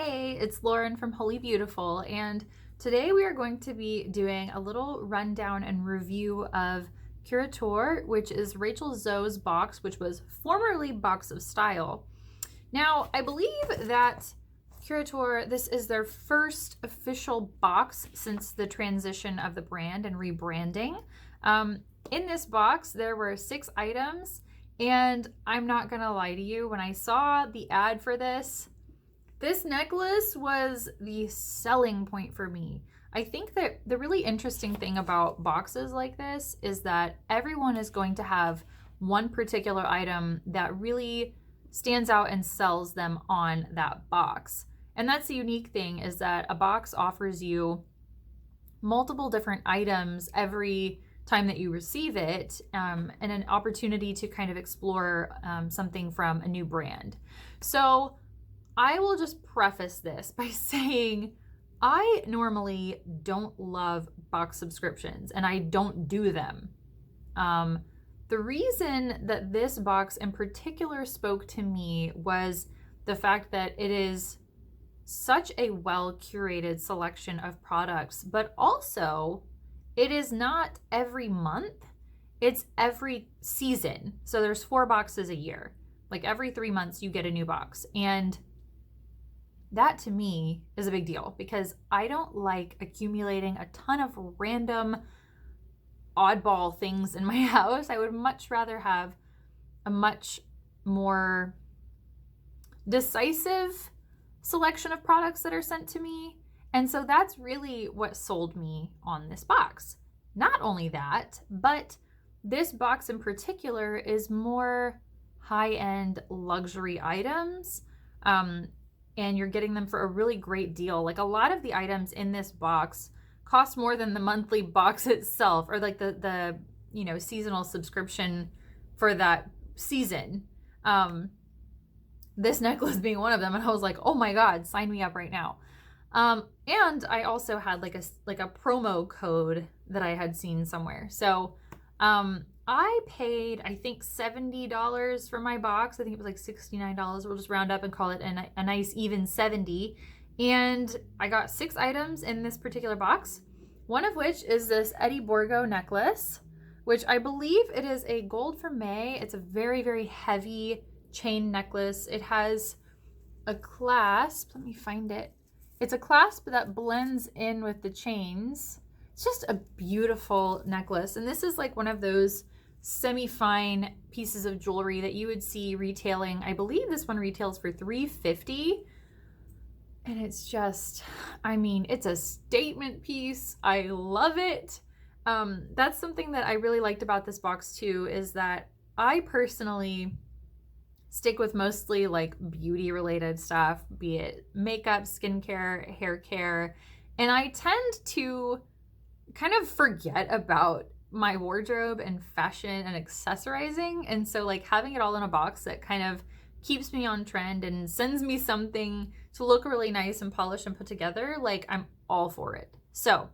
Hey, it's Lauren from Holy Beautiful, and today we are going to be doing a little rundown and review of Curateur, which is Rachel Zoe's box, which was formerly Box of Style. Now, I believe that Curateur, this is their first official box since the transition of the brand and rebranding. In this box, there were 6 items, and I'm not gonna lie to you, when I saw the ad for this necklace was the selling point for me. I think that the really interesting thing about boxes like this is that everyone is going to have one particular item that really stands out and sells them on that box. And that's the unique thing, is that a box offers you multiple different items every time that you receive it, and an opportunity to kind of explore something from a new brand. So I will just preface this by saying I normally don't love box subscriptions, and I don't do them. The reason that this box in particular spoke to me was the fact that it is such a well-curated selection of products, but also it is not every month, it's every season. So there's 4 boxes a year. Like every 3 months you get a new box. And that to me is a big deal, because I don't like accumulating a ton of random oddball things in my house. I would much rather have a much more decisive selection of products that are sent to me. And so that's really what sold me on this box. Not only that, but this box in particular is more high-end luxury items. And you're getting them for a really great deal. Like, a lot of the items in this box cost more than the monthly box itself, or like the seasonal subscription for that season. This necklace being one of them, and I was like, oh my God, sign me up right now. And I also had like a promo code that I had seen somewhere. So I paid, I think, $70 for my box. I think it was like $69. We'll just round up and call it a nice even 70. And I got 6 items in this particular box, one of which is this Borgo necklace, which I believe it is a gold for May. It's a very, very heavy chain necklace. It has a clasp. Let me find it. It's a clasp that blends in with the chains. It's just a beautiful necklace. And this is like one of those semi-fine pieces of jewelry that you would see retailing. I believe this one retails for $350. And it's just, I mean, it's a statement piece. I love it. That's something that I really liked about this box too, is that I personally stick with mostly like beauty related stuff, be it makeup, skincare, hair care. And I tend to kind of forget about my wardrobe and fashion and accessorizing. And so like having it all in a box that kind of keeps me on trend and sends me something to look really nice and polished and put together, like I'm all for it. So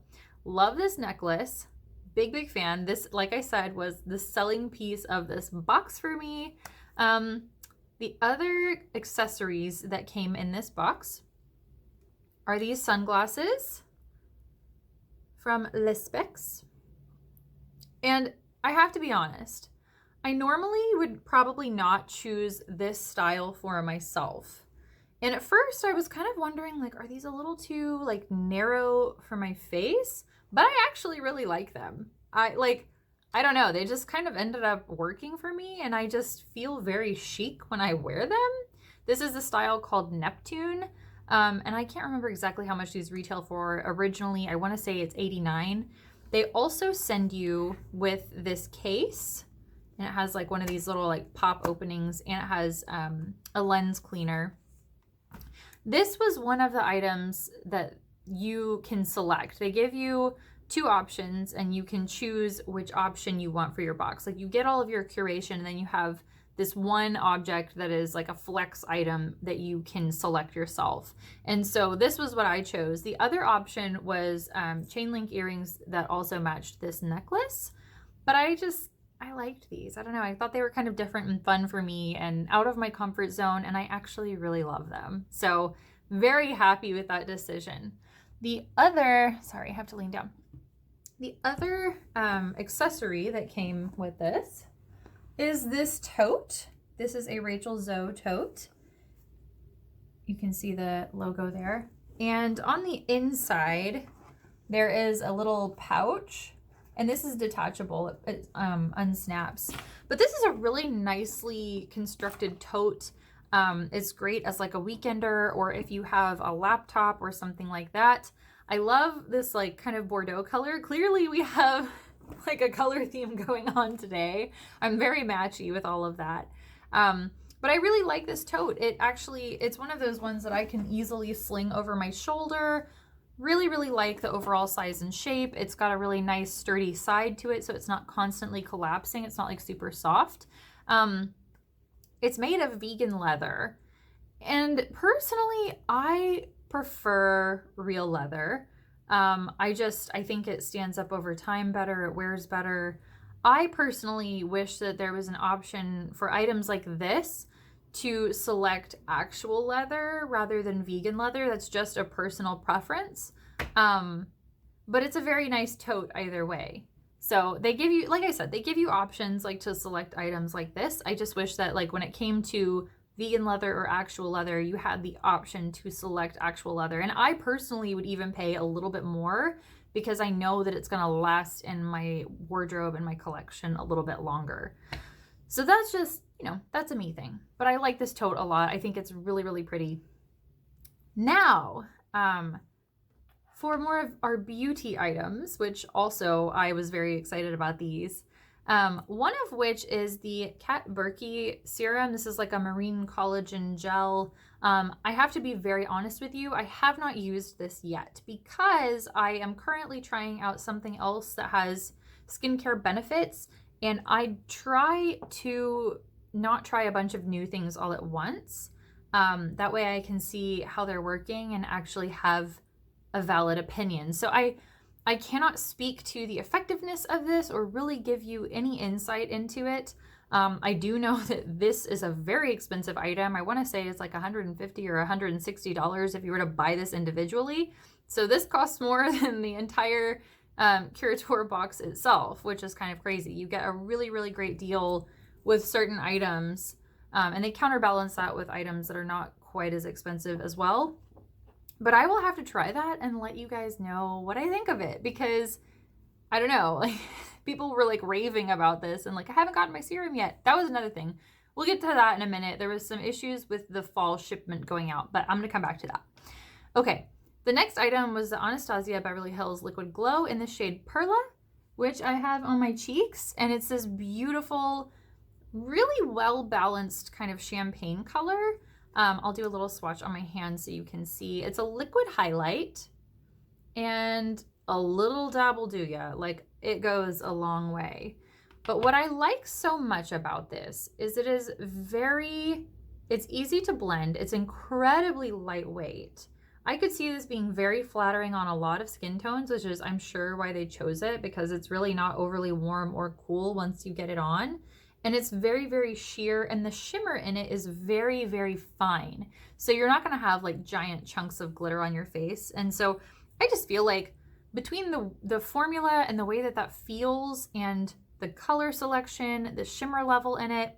love this necklace. Big, big fan. This, like I said, was the selling piece of this box for me. The other accessories that came in this box are these sunglasses from Les Specs. And I have to be honest, I normally would probably not choose this style for myself. And at first I was kind of wondering, like, are these a little too like narrow for my face? But I actually really like them. I don't know, they just kind of ended up working for me, and I just feel very chic when I wear them. This is the style called Neptune, and I can't remember exactly how much these retail for. Originally, I want to say it's $89. They also send you with this case, and it has like one of these little like pop openings, and it has a lens cleaner. This was one of the items that you can select. They give you 2 options, and you can choose which option you want for your box. Like, you get all of your curation, and then you have this one object that is like a flex item that you can select yourself. And so this was what I chose. The other option was chain link earrings that also matched this necklace. But I liked these. I don't know. I thought they were kind of different and fun for me and out of my comfort zone, and I actually really love them. So very happy with that decision. The other, sorry, I have to lean down. The other accessory that came with this is this tote. This is a Rachel Zoe tote. You can see the logo there. And on the inside, there is a little pouch, and this is detachable. It unsnaps. But this is a really nicely constructed tote. It's great as like a weekender, or if you have a laptop or something like that. I love this like kind of Bordeaux color. Clearly we have like a color theme going on today. I'm very matchy with all of that. But I really like this tote. It's one of those ones that I can easily sling over my shoulder. Really, really like the overall size and shape. It's got a really nice sturdy side to it, so it's not constantly collapsing. It's not like super soft. It's made of vegan leather. And personally, I prefer real leather. I think it stands up over time better. It wears better. I personally wish that there was an option for items like this to select actual leather rather than vegan leather. That's just a personal preference. But it's a very nice tote either way. So they give you, like I said, they give you options like to select items like this. I just wish that like when it came to vegan leather or actual leather, you had the option to select actual leather. And I personally would even pay a little bit more because I know that it's gonna last in my wardrobe and my collection a little bit longer. So that's just, that's a me thing. But I like this tote a lot. I think it's really, really pretty. Now, for more of our beauty items, which also I was very excited about these. One of which is the Burki serum. This is like a marine collagen gel. I have to be very honest with you. I have not used this yet because I am currently trying out something else that has skincare benefits, and I try to not try a bunch of new things all at once. That way I can see how they're working and actually have a valid opinion. So I cannot speak to the effectiveness of this or really give you any insight into it. I do know that this is a very expensive item. I want to say it's like $150 or $160 if you were to buy this individually. So this costs more than the entire Curateur box itself, which is kind of crazy. You get a really, really great deal with certain items, and they counterbalance that with items that are not quite as expensive as well. But I will have to try that and let you guys know what I think of it, because I don't know, like people were like raving about this and like, I haven't gotten my serum yet. That was another thing. We'll get to that in a minute. There was some issues with the fall shipment going out, but I'm going to come back to that. Okay. The next item was the Anastasia Beverly Hills Liquid Glow in the shade Perla, which I have on my cheeks. And it's this beautiful, really well-balanced kind of champagne color. I'll do a little swatch on my hand so you can see. It's a liquid highlight and a little dab will do ya. Like, it goes a long way. But what I like so much about this is it's easy to blend. It's incredibly lightweight. I could see this being very flattering on a lot of skin tones, which is, I'm sure, why they chose it, because it's really not overly warm or cool once you get it on. And it's very, very sheer, and the shimmer in it is very, very fine. So you're not gonna have like giant chunks of glitter on your face. And so I just feel like between the formula and the way that that feels and the color selection, the shimmer level in it,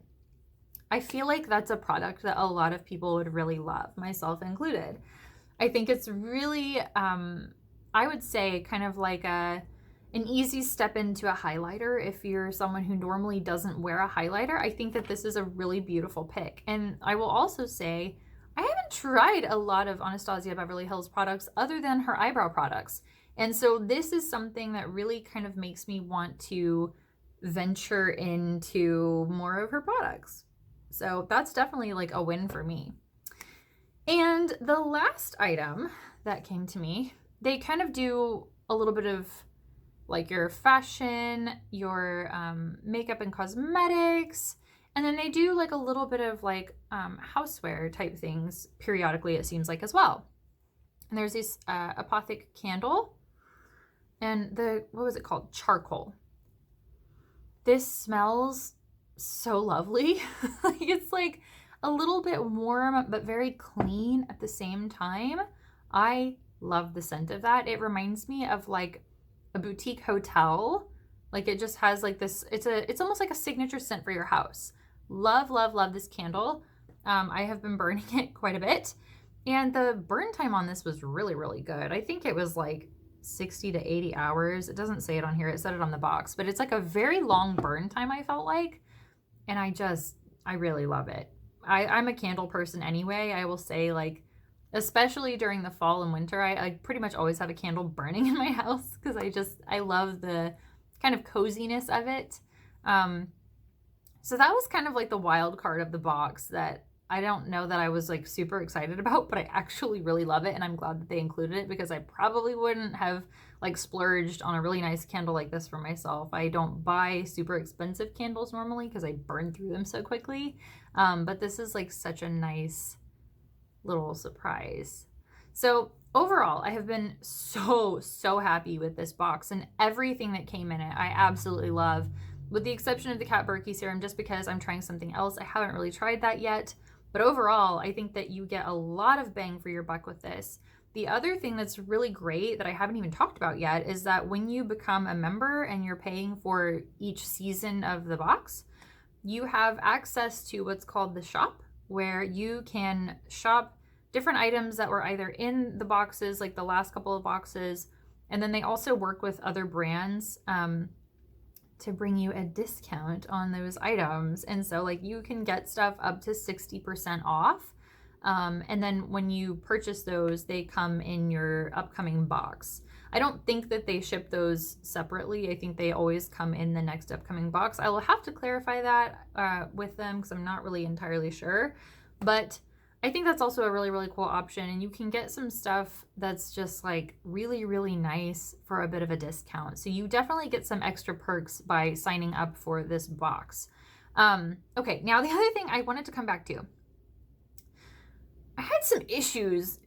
I feel like that's a product that a lot of people would really love, myself included. I think it's really, I would say kind of like an easy step into a highlighter. If you're someone who normally doesn't wear a highlighter, I think that this is a really beautiful pick. And I will also say, I haven't tried a lot of Anastasia Beverly Hills products other than her eyebrow products. And so this is something that really kind of makes me want to venture into more of her products. So that's definitely like a win for me. And the last item that came to me, they kind of do a little bit of like your fashion, your makeup and cosmetics, and then they do like a little bit of like houseware type things periodically, it seems like, as well. And there's this Apotheke candle and what was it called? Charcoal. This smells so lovely. It's like, a little bit warm, but very clean at the same time. I love the scent of that. It reminds me of like a boutique hotel. Like it just has like this, it's almost like a signature scent for your house. Love, love, love this candle. I have been burning it quite a bit. And the burn time on this was really, really good. I think it was like 60 to 80 hours. It doesn't say it on here. It said it on the box, but it's like a very long burn time, I felt like. And I really love it. I'm a candle person anyway. I will say, like, especially during the fall and winter, I pretty much always have a candle burning in my house because I love the kind of coziness of it. So that was kind of like the wild card of the box that I don't know that I was like super excited about, but I actually really love it. And I'm glad that they included it because I probably wouldn't have like splurged on a really nice candle like this for myself. I don't buy super expensive candles normally because I burn through them so quickly. But this is like such a nice little surprise. So overall, I have been so happy with this box and everything that came in it. I absolutely love, with the exception of the cat Burki serum, just because I'm trying something else. I haven't really tried that yet. But overall, I think that you get a lot of bang for your buck with this. The other thing that's really great that I haven't even talked about yet is that when you become a member and you're paying for each season of the box, you have access to what's called the shop, where you can shop different items that were either in the boxes, like the last couple of boxes, and then they also work with other brands to bring you a discount on those items. And so like you can get stuff up to 60% off. And then when you purchase those, they come in your upcoming box. I don't think that they ship those separately. I think they always come in the next upcoming box. I will have to clarify that with them because I'm not really entirely sure. But I think that's also a really, really cool option. And you can get some stuff that's just like really, really nice for a bit of a discount. So you definitely get some extra perks by signing up for this box. Okay, now the other thing I wanted to come back to. I had some issues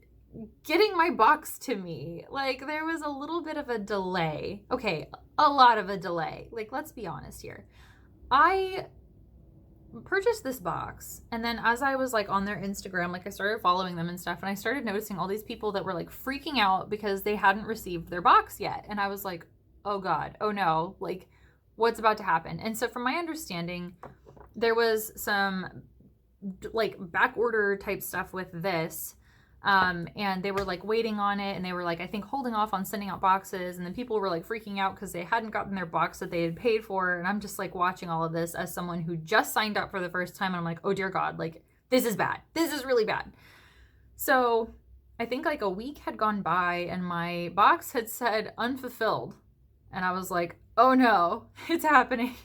getting my box to me. Like there was a little bit of a delay. Okay, a lot of a delay. Like let's be honest here. I purchased this box, and then as I was like on their Instagram, like I started following them and stuff, and I started noticing all these people that were like freaking out because they hadn't received their box yet. And I was like, oh God, oh no, like what's about to happen? And so from my understanding, there was some like back order type stuff with this. And they were like waiting on it, and they were like, I think holding off on sending out boxes, and then people were like freaking out because they hadn't gotten their box that they had paid for. And I'm just like watching all of this as someone who just signed up for the first time, and I'm like, oh dear God, like this is bad. This is really bad. So I think like a week had gone by and my box had said unfulfilled, and I was like, oh no, it's happening.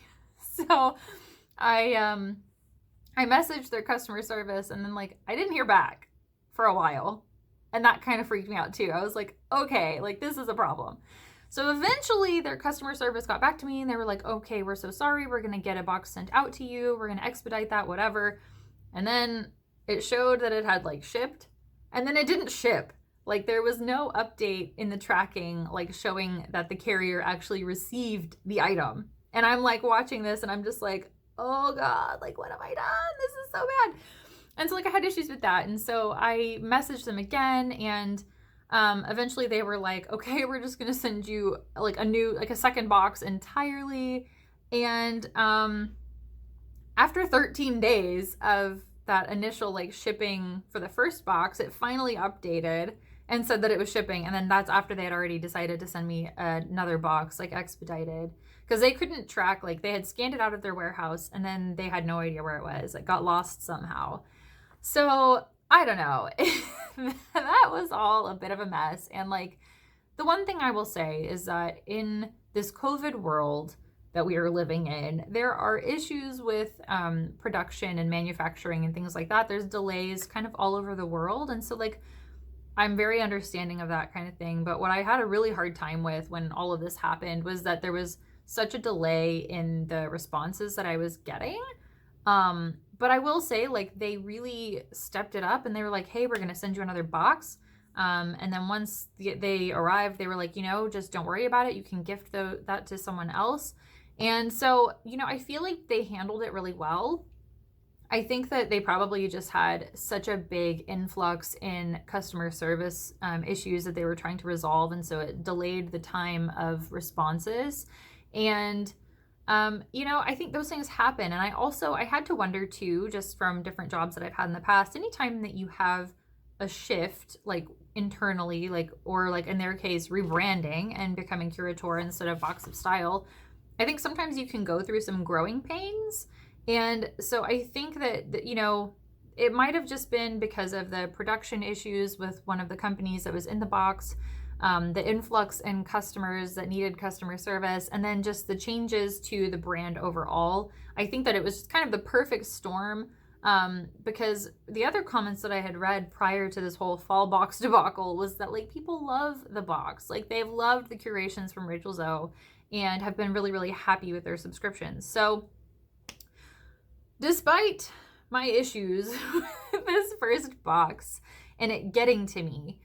So I messaged their customer service, and then like I didn't hear back for a while, and that kind of freaked me out too. I was like, okay, like this is a problem. So eventually their customer service got back to me, and they were like, okay, we're so sorry, we're gonna get a box sent out to you, we're gonna expedite that, whatever. And then it showed that it had like shipped, and then it didn't ship. Like there was no update in the tracking like showing that the carrier actually received the item. And I'm like watching this, and I'm just like, oh God, like what have I done? This is so bad. And so like I had issues with that. And so I messaged them again, and eventually they were like, okay, we're just going to send you like a second box entirely. And after 13 days of that initial like shipping for the first box, it finally updated and said that it was shipping. And then that's after they had already decided to send me another box, like expedited, because they couldn't track, like they had scanned it out of their warehouse, and then they had no idea where it was. It got lost somehow. So I don't know. That was all a bit of a mess. And like the one thing I will say is that in this COVID world that we are living in, there are issues with production and manufacturing and things like that. There's delays kind of all over the world. And so like I'm very understanding of that kind of thing. But what I had a really hard time with when all of this happened was that there was such a delay in the responses that I was getting. But I will say, like, they really stepped it up, and they were like, hey, we're going to send you another box. And then once they arrived, they were like, you know, just don't worry about it. You can gift that to someone else. And so, you know, I feel like they handled it really well. I think that they probably just had such a big influx in customer service issues that they were trying to resolve. And so it delayed the time of responses. And, I think those things happen. And I had to wonder too, just from different jobs that I've had in the past, anytime that you have a shift, like internally, or in their case, rebranding and becoming Curateur instead of Box of Style, I think sometimes you can go through some growing pains. And so I think that, it might have just been because of the production issues with one of the companies that was in the box, the influx in customers that needed customer service, and then just the changes to the brand overall. I think that it was just kind of the perfect storm, because the other comments that I had read prior to this whole fall box debacle was that people love the box. They've loved the curations from Rachel Zoe and have been really, really happy with their subscriptions. So despite my issues with this first box and it getting to me,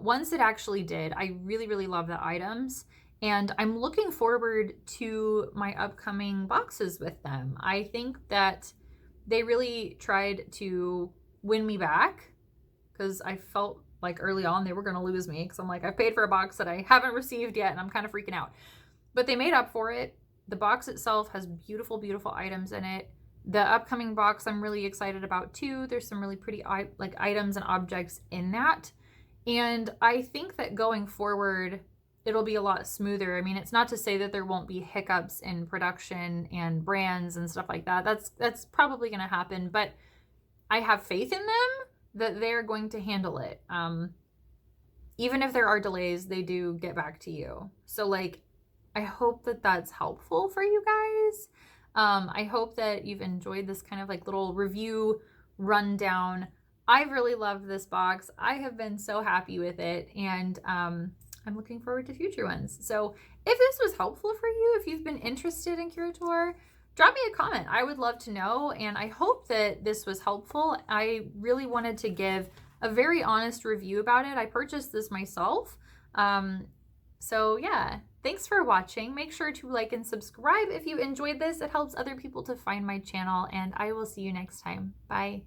once it actually did, I really, really love the items. And I'm looking forward to my upcoming boxes with them. I think that they really tried to win me back, because I felt like early on they were going to lose me, because I'm like, I've paid for a box that I haven't received yet and I'm kind of freaking out. But they made up for it. The box itself has beautiful, beautiful items in it. The upcoming box I'm really excited about too. There's some really pretty items and objects in that. And I think that going forward, it'll be a lot smoother. I mean, it's not to say that there won't be hiccups in production and brands and stuff like that. That's probably going to happen, but I have faith in them that they're going to handle it. Even if there are delays, they do get back to you. So I hope that that's helpful for you guys. I hope that you've enjoyed this kind of little review rundown. I really loved this box. I have been so happy with it, and I'm looking forward to future ones. So if this was helpful for you, if you've been interested in Curateur, drop me a comment. I would love to know, and I hope that this was helpful. I really wanted to give a very honest review about it. I purchased this myself. So yeah, thanks for watching. Make sure to like and subscribe if you enjoyed this. It helps other people to find my channel, and I will see you next time. Bye.